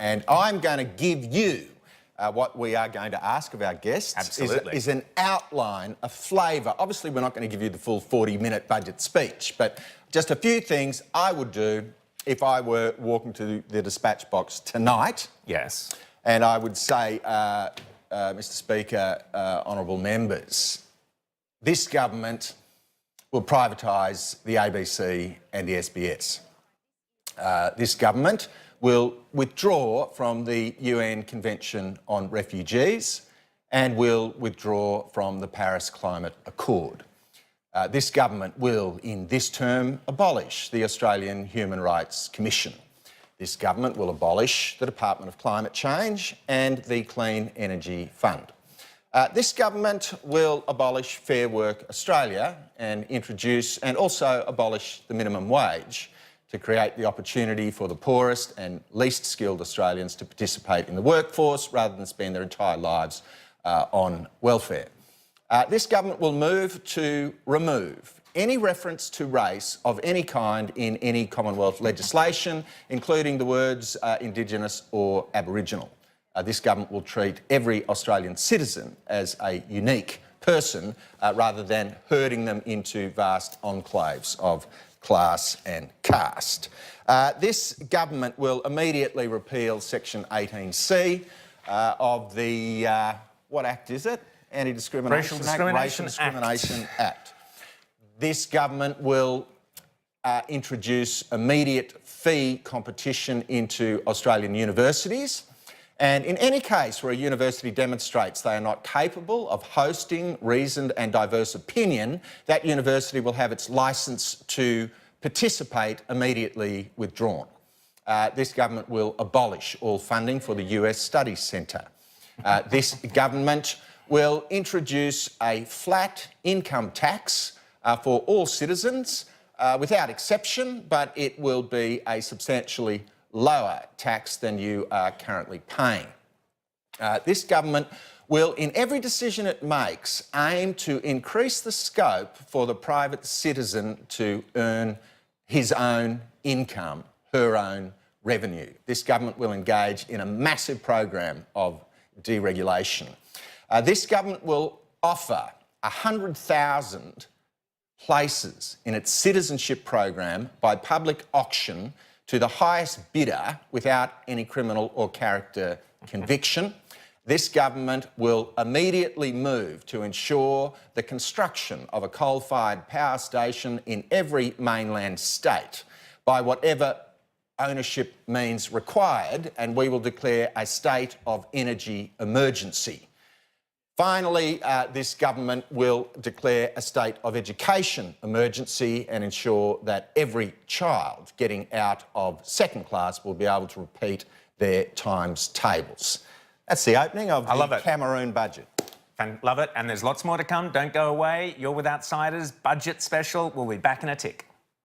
And I'm going to give you what we are going to ask of our guests. Absolutely. Is an outline, a flavour. Obviously, we're not going to give you the full 40-minute budget speech, but just a few things I would do if I were walking to the dispatch box tonight. Yes. And I would say, Mr Speaker, honourable members, this government will privatise the ABC and the SBS. This government will withdraw from the UN Convention on Refugees and will withdraw from the Paris Climate Accord. This government will, in this term, abolish the Australian Human Rights Commission. This government will abolish the Department of Climate Change and the Clean Energy Fund. This government will abolish Fair Work Australia and introduce and also abolish the minimum wage to create the opportunity for the poorest and least skilled Australians to participate in the workforce rather than spend their entire lives on welfare. This government will move to remove any reference to race of any kind in any Commonwealth legislation, including the words Indigenous or Aboriginal. This government will treat every Australian citizen as a unique person rather than herding them into vast enclaves of class and caste. This government will immediately repeal Section 18C of the, what Act is it? Anti-Discrimination Act? Racial Discrimination Act. This government will introduce immediate fee competition into Australian universities. And in any case where a university demonstrates they are not capable of hosting reasoned and diverse opinion, that university will have its licence to participate immediately withdrawn. This government will abolish all funding for the US Studies Centre. This government will introduce a flat income tax for all citizens without exception, but it will be a substantially lower tax than you are currently paying. This government will, in every decision it makes, aim to increase the scope for the private citizen to earn his own income, her own revenue. This government will engage in a massive program of deregulation. This government will offer 100,000 places in its citizenship program by public auction to the highest bidder without any criminal or character conviction. This government will immediately move to ensure the construction of a coal-fired power station in every mainland state by whatever ownership means required, and we will declare a state of energy emergency. Finally, this government will declare a state of education emergency and ensure that every child getting out of second class will be able to repeat their times tables. That's the opening of the Cameroon budget. Love it. And there's lots more to come. Don't go away. You're with Outsiders. Budget special. We'll be back in a tick.